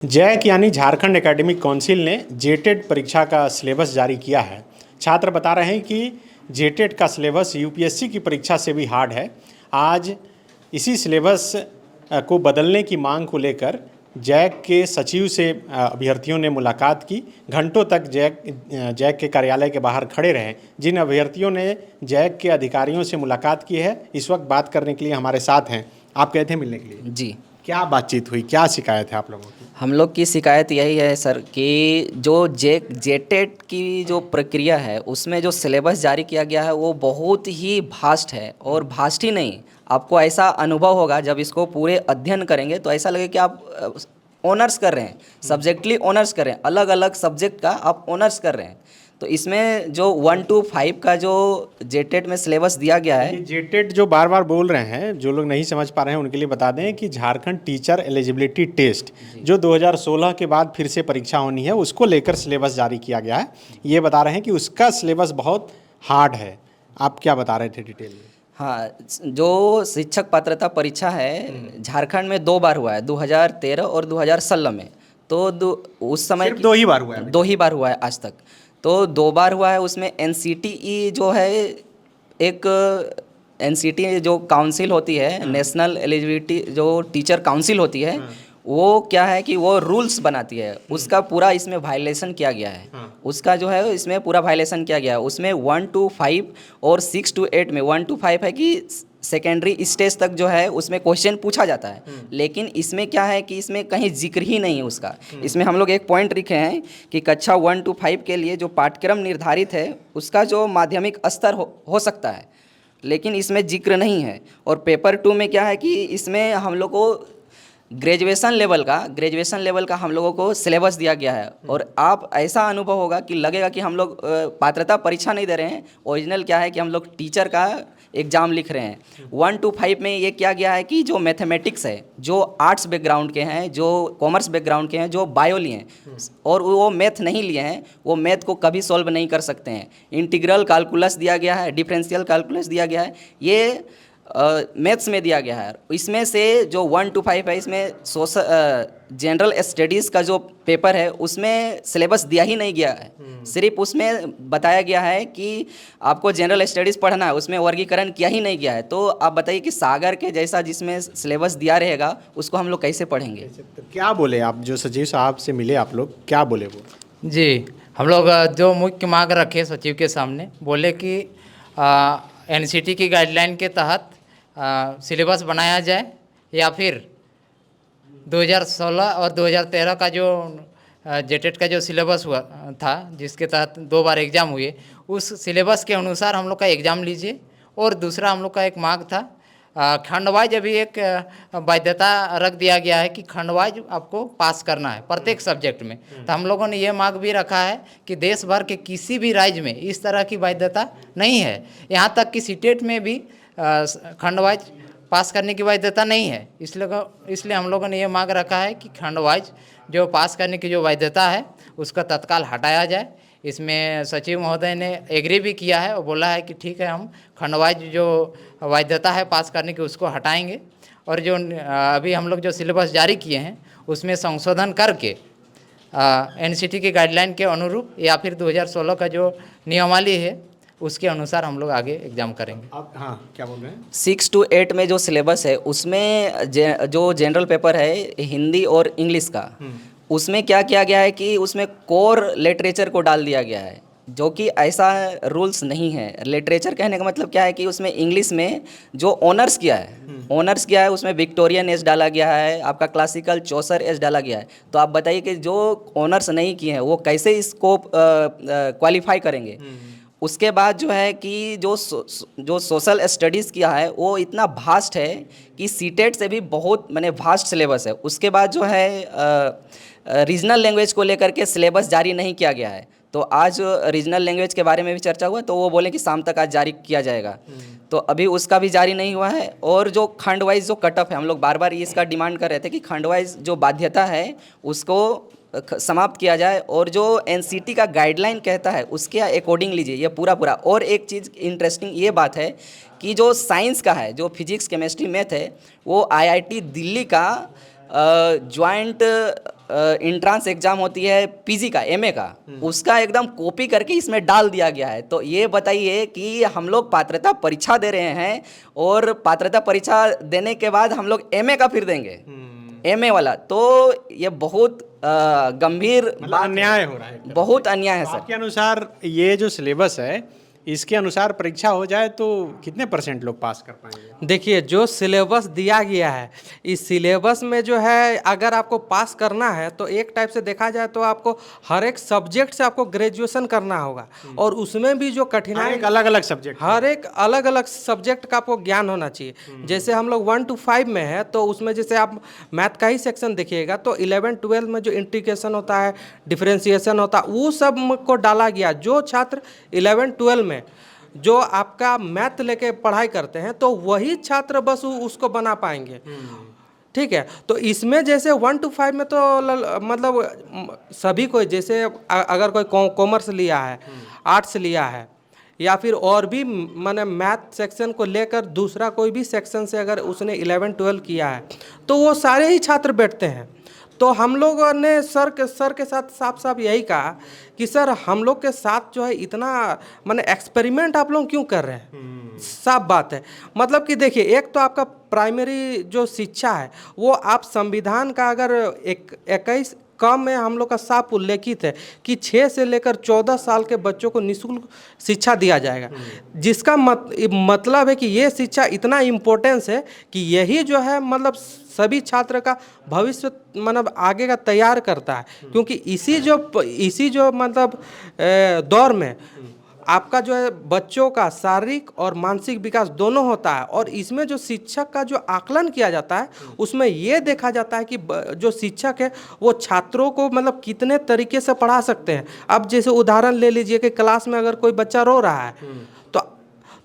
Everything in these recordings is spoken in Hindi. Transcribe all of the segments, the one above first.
जैक यानी झारखंड एकेडमिक काउंसिल ने जेटेट परीक्षा का सिलेबस जारी किया है। छात्र बता रहे हैं कि जेटेट का सिलेबस यूपीएससी की परीक्षा से भी हार्ड है। आज इसी सिलेबस को बदलने की मांग को लेकर जैक के सचिव से अभ्यर्थियों ने मुलाकात की। घंटों तक जैक के कार्यालय के बाहर खड़े रहे। जिन अभ्यर्थियों ने जैक के अधिकारियों से मुलाकात की है, इस वक्त बात करने के लिए हमारे साथ हैं। आप गए थे मिलने के लिए? जी, क्या बातचीत हुई, क्या शिकायत है आप लोगों की? हम लोग की शिकायत यही है सर कि जो जेटेट की जो प्रक्रिया है उसमें जो सिलेबस जारी किया गया है वो बहुत ही भास्ट है। और भास्ट ही नहीं, आपको ऐसा अनुभव होगा जब इसको पूरे अध्ययन करेंगे तो ऐसा लगे कि आप ऑनर्स कर रहे हैं, सब्जेक्टली ऑनर्स कर रहे हैं, अलग अलग सब्जेक्ट का आप ऑनर्स कर रहे हैं। तो इसमें जो 1 to 5 का जो जेटेट में सिलेबस दिया गया है, ये जेटेट जो बार बार बोल रहे हैं, जो लोग नहीं समझ पा रहे हैं उनके लिए बता दें कि झारखंड टीचर एलिजिबिलिटी टेस्ट जो 2016 के बाद फिर से परीक्षा होनी है, उसको लेकर सिलेबस जारी किया गया है। ये बता रहे हैं कि उसका सिलेबस बहुत हार्ड है। आप क्या बता रहे थे डिटेल में? हाँ, जो शिक्षक पात्रता परीक्षा है झारखंड में 2 बार हुआ है, 2013 और 2016 में। तो उस समय सिर्फ 2 ही बार हुआ है? 2 ही बार हुआ है आज तक। तो 2 बार हुआ है, उसमें एनसीटीई जो है, एक एनसीटी जो काउंसिल होती है, नेशनल एलिजिबिलिटी जो टीचर काउंसिल होती है, वो क्या है कि वो रूल्स बनाती है, उसका पूरा इसमें वायलेशन किया गया है। उसका जो है इसमें पूरा वायलेशन किया गया है। उसमें 1 to 5 और 6 to 8 में 1 to 5 है कि सेकेंडरी स्टेज तक जो है उसमें क्वेश्चन पूछा जाता है। लेकिन इसमें क्या है कि इसमें कहीं जिक्र ही नहीं है उसका। इसमें हम लोग एक पॉइंट लिखे हैं कि कक्षा 1 to 5 के लिए जो पाठ्यक्रम निर्धारित है उसका जो माध्यमिक स्तर हो सकता है, लेकिन इसमें जिक्र नहीं है। और पेपर 2 में क्या है कि इसमें हम लोग को ग्रेजुएशन लेवल का हम लोगों को सिलेबस दिया गया है। और आप ऐसा अनुभव होगा कि लगेगा कि हम लोग पात्रता परीक्षा नहीं दे रहे हैं, ओरिजिनल क्या है कि हम लोग टीचर का एग्ज़ाम लिख रहे हैं। 1 to 5 में ये किया गया है कि जो मैथमेटिक्स है, जो आर्ट्स बैकग्राउंड के हैं, जो कॉमर्स बैकग्राउंड के हैं, जो बायो लिए हैं और वो मैथ नहीं लिए हैं, वो मैथ को कभी सॉल्व नहीं कर सकते हैं। इंटीग्रल कैलकुलस दिया गया है, डिफरेंशियल कैलकुलस दिया गया है, ये मैथ्स में दिया गया है। इसमें से जो 1 to 5 है, इसमें जनरल स्टडीज़ का जो पेपर है उसमें सिलेबस दिया ही नहीं गया है। सिर्फ उसमें बताया गया है कि आपको जनरल स्टडीज़ पढ़ना है, उसमें वर्गीकरण किया ही नहीं गया है। तो आप बताइए कि सागर के जैसा जिसमें सिलेबस दिया रहेगा उसको हम लोग कैसे पढ़ेंगे? तो क्या बोले आप, जो सचिव साहब से मिले आप लोग, क्या बोले वो? जी, हम लोग जो मुख्य मांग रखे सचिव के सामने, बोले कि एनसीटी की गाइडलाइन के तहत सिलेबस बनाया जाए, या फिर 2016 और 2013 का जो जेटेट का जो सिलेबस हुआ था, जिसके तहत 2 बार एग्ज़ाम हुए, उस सिलेबस के अनुसार हम लोग का एग्ज़ाम लीजिए। और दूसरा हम लोग का एक मांग था, खंड वाइज अभी एक बाध्यता रख दिया गया है कि खंड वाइज आपको पास करना है प्रत्येक सब्जेक्ट में। तो हम लोगों ने ये मांग भी रखा है कि देश भर के किसी भी राज्य में इस तरह की बाध्यता नहीं है। यहाँ तक कि सीटेट में भी खंड वाइज पास करने की बाध्यता नहीं है। इसलिए हम लोगों ने ये मांग रखा है कि खंड वाइज जो पास करने की जो बाध्यता है उसका तत्काल हटाया जाए। इसमें सचिव महोदय ने एग्री भी किया है और बोला है कि ठीक है, हम खंड वाइज जो बाध्यता है पास करने की उसको हटाएंगे। और जो अभी हम लोग जो सिलेबस जारी किए हैं उसमें संशोधन करके एनसीटी की गाइडलाइन के अनुरूप या फिर 2016 का जो नियमावली है उसके अनुसार हम लोग आगे एग्जाम करेंगे। आप हाँ, क्या बोल रहे हैं? 6 to 8 में जो सिलेबस है उसमें जो जनरल पेपर है हिंदी और इंग्लिश का, उसमें क्या किया गया है कि उसमें कोर लिटरेचर को डाल दिया गया है, जो कि ऐसा रूल्स नहीं है। लिटरेचर कहने का मतलब क्या है कि उसमें इंग्लिश में जो ऑनर्स किया है उसमें विक्टोरियन एज डाला गया है, आपका क्लासिकल चौसर एज डाला गया है। तो आप बताइए कि जो ऑनर्स नहीं किए हैं वो कैसे इसको क्वालिफाई करेंगे? उसके बाद जो है कि जो सोशल स्टडीज़ किया है वो इतना भास्ट है कि सीटेट से भी बहुत माने भास्ट सिलेबस है। उसके बाद जो है रीजनल लैंग्वेज को लेकर के सिलेबस जारी नहीं किया गया है। तो आज रीजनल लैंग्वेज के बारे में भी चर्चा हुआ, तो वो बोले कि शाम तक आज जारी किया जाएगा। तो अभी उसका भी जारी नहीं हुआ है। और जो खंड वाइज जो कट ऑफ है, हम लोग बार बार इसका डिमांड कर रहे थे कि खंड वाइज जो बाध्यता है उसको समाप्त किया जाए और जो एनसीटी का गाइडलाइन कहता है उसके अकॉर्डिंग लीजिए ये पूरा। और एक चीज़ इंटरेस्टिंग ये बात है कि जो साइंस का है, जो फिजिक्स केमिस्ट्री मैथ है, वो आईआईटी दिल्ली का जॉइंट इंट्रांस एग्जाम होती है पीजी का, एमए का, उसका एकदम कॉपी करके इसमें डाल दिया गया है। तो ये बताइए कि हम लोग पात्रता परीक्षा दे रहे हैं और पात्रता परीक्षा देने के बाद हम लोग एमए का फिर देंगे, एमए वाला। तो ये बहुत गंभीर अन्याय हो रहा है, बहुत अन्याय है सर। आपके अनुसार ये जो सिलेबस है इसके अनुसार परीक्षा हो जाए तो कितने % लोग पास कर पाएंगे? देखिए, जो सिलेबस दिया गया है, इस सिलेबस में जो है अगर आपको पास करना है तो एक टाइप से देखा जाए तो आपको हर एक सब्जेक्ट से आपको ग्रेजुएशन करना होगा, और उसमें भी जो कठिनाई, अलग अलग सब्जेक्ट, हर एक अलग अलग सब्जेक्ट का आपको ज्ञान होना चाहिए। जैसे हम लोग 1 to 5 में है तो उसमें जैसे आप मैथ का ही सेक्शन देखिएगा तो 11-12 में जो इंटीग्रेशन होता है, डिफरेंशिएशन होता है, वो सब को डाला गया। जो छात्र 11-12 में जो आपका मैथ लेके पढ़ाई करते हैं तो वही छात्र बस उसको बना पाएंगे, ठीक है। तो इसमें जैसे 1 to 5 में तो मतलब सभी को, जैसे अगर कोई कॉमर्स लिया है, आर्ट्स लिया है, या फिर और भी माने मैथ सेक्शन को लेकर दूसरा कोई भी सेक्शन से अगर उसने 11-12 किया है तो वो सारे ही छात्र बैठते हैं। तो हम लोगों ने सर के साथ साफ साफ यही कहा कि सर हम लोग के साथ जो है इतना माने एक्सपेरिमेंट आप लोग क्यों कर रहे हैं? साफ बात है, मतलब कि देखिए, एक तो आपका प्राइमरी जो शिक्षा है वो आप संविधान का अगर 21 कम में हम लोग का साफ उल्लेखित है कि 6 से लेकर 14 साल के बच्चों को निःशुल्क शिक्षा दिया जाएगा, जिसका मतलब है कि ये शिक्षा इतना इम्पोर्टेंस है कि यही जो है मतलब सभी छात्र का भविष्य मतलब आगे का तैयार करता है। क्योंकि इसी जो मतलब दौर में आपका जो है बच्चों का शारीरिक और मानसिक विकास दोनों होता है, और इसमें जो शिक्षक का जो आकलन किया जाता है उसमें ये देखा जाता है कि जो शिक्षक है वो छात्रों को मतलब कितने तरीके से पढ़ा सकते हैं। अब जैसे उदाहरण ले लीजिए कि क्लास में अगर कोई बच्चा रो रहा है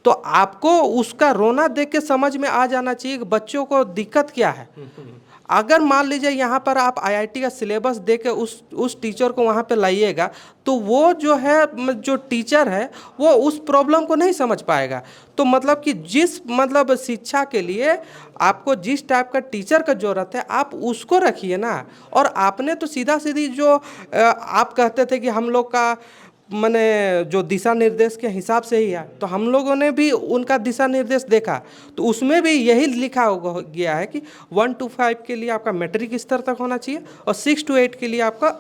तो आपको उसका रोना देख के समझ में आ जाना चाहिए कि बच्चों को दिक्कत क्या है। अगर मान लीजिए यहाँ पर आप आईआईटी का सिलेबस दे के उस टीचर को वहाँ पे लाइएगा तो वो जो है जो टीचर है वो उस प्रॉब्लम को नहीं समझ पाएगा। तो मतलब कि जिस मतलब शिक्षा के लिए आपको जिस टाइप का टीचर का ज़रूरत है आप उसको रखिए ना। और आपने तो सीधा सीधी जो आप कहते थे कि हम लोग का मैंने जो दिशा निर्देश के हिसाब से ही है, तो हम लोगों ने भी उनका दिशा निर्देश देखा तो उसमें भी यही लिखा गया है कि 1 to 5 के लिए आपका मैट्रिक स्तर तक होना चाहिए और 6 to 8 के लिए आपका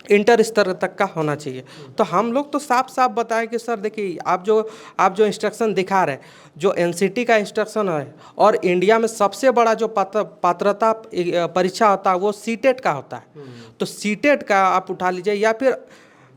इंटर स्तर तक का होना चाहिए। तो हम लोग तो साफ साफ बताएं कि सर देखिए, आप जो इंस्ट्रक्शन दिखा रहे, जो एनसीटी का इंस्ट्रक्शन है, और इंडिया में सबसे बड़ा जो पात्रता परीक्षा होता है वो सीटेट का होता है। तो सीटेट का आप उठा लीजिए, या फिर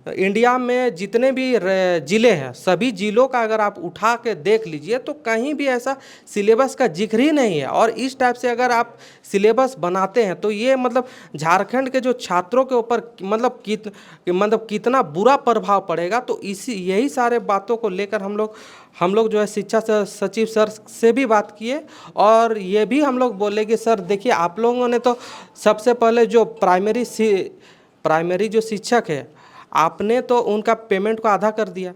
इंडिया में जितने भी ज़िले हैं सभी ज़िलों का अगर आप उठा के देख लीजिए तो कहीं भी ऐसा सिलेबस का जिक्र ही नहीं है। और इस टाइप से अगर आप सिलेबस बनाते हैं तो ये मतलब झारखंड के जो छात्रों के ऊपर मतलब कितना बुरा प्रभाव पड़ेगा। तो यही सारे बातों को लेकर हम लोग जो है शिक्षा सचिव सर से भी बात किए, और ये भी हम लोग बोले कि सर देखिए, आप लोगों ने तो सबसे पहले जो प्राइमरी जो शिक्षक है आपने तो उनका पेमेंट को आधा कर दिया।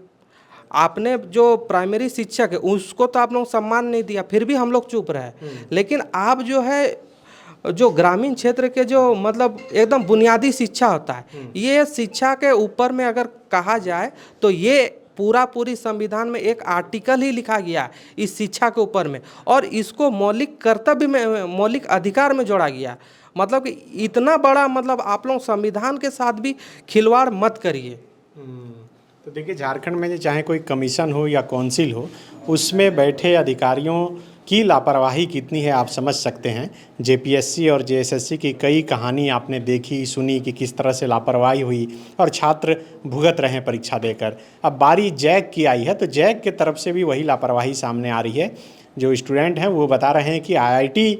आपने जो प्राइमरी शिक्षक है उसको तो आप लोग सम्मान नहीं दिया, फिर भी हम लोग चुप रहे। लेकिन आप जो है जो ग्रामीण क्षेत्र के जो मतलब एकदम बुनियादी शिक्षा होता है, ये शिक्षा के ऊपर में अगर कहा जाए तो ये पूरी संविधान में एक आर्टिकल ही लिखा गया इस शिक्षा के ऊपर में, और इसको मौलिक कर्तव्य में, मौलिक अधिकार में जोड़ा गया। मतलब कि इतना बड़ा मतलब आप लोग संविधान के साथ भी खिलवाड़ मत करिए। तो देखिए, झारखंड में चाहे कोई कमीशन हो या काउंसिल हो, उसमें बैठे अधिकारियों की लापरवाही कितनी है आप समझ सकते हैं। जेपीएससी और जेएसएससी की कई कहानी आपने देखी सुनी कि किस तरह से लापरवाही हुई और छात्र भुगत रहे हैं परीक्षा देकर। अब बारी जैक की आई है तो जैक के तरफ से भी वही लापरवाही सामने आ रही है। जो स्टूडेंट हैं वो बता रहे हैं कि आईआईटी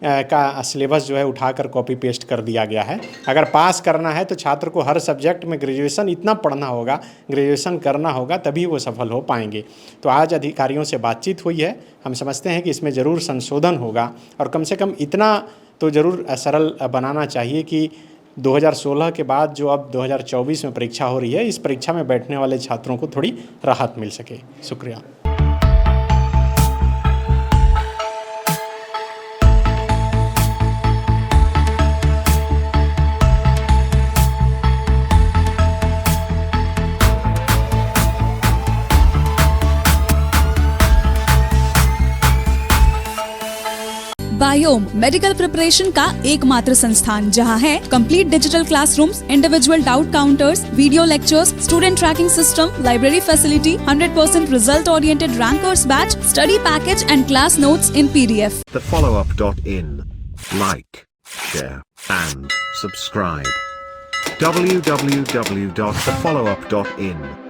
का सिलेबस जो है उठाकर कॉपी पेस्ट कर दिया गया है। अगर पास करना है तो छात्र को हर सब्जेक्ट में ग्रेजुएशन इतना पढ़ना होगा, ग्रेजुएशन करना होगा, तभी वो सफल हो पाएंगे। तो आज अधिकारियों से बातचीत हुई है, हम समझते हैं कि इसमें ज़रूर संशोधन होगा और कम से कम इतना तो ज़रूर सरल बनाना चाहिए कि 2016 के बाद जो अब 2024 में परीक्षा हो रही है, इस परीक्षा में बैठने वाले छात्रों को थोड़ी राहत मिल सके। शुक्रिया। बायोम मेडिकल प्रिपरेशन का एकमात्र संस्थान जहां है complete digital classrooms, individual doubt counters, video lectures, student tracking system, library facility, 100% result oriented rankers batch, study package and class notes in PDF. thefollowup.in. Like, share, and subscribe. www.thefollowup.in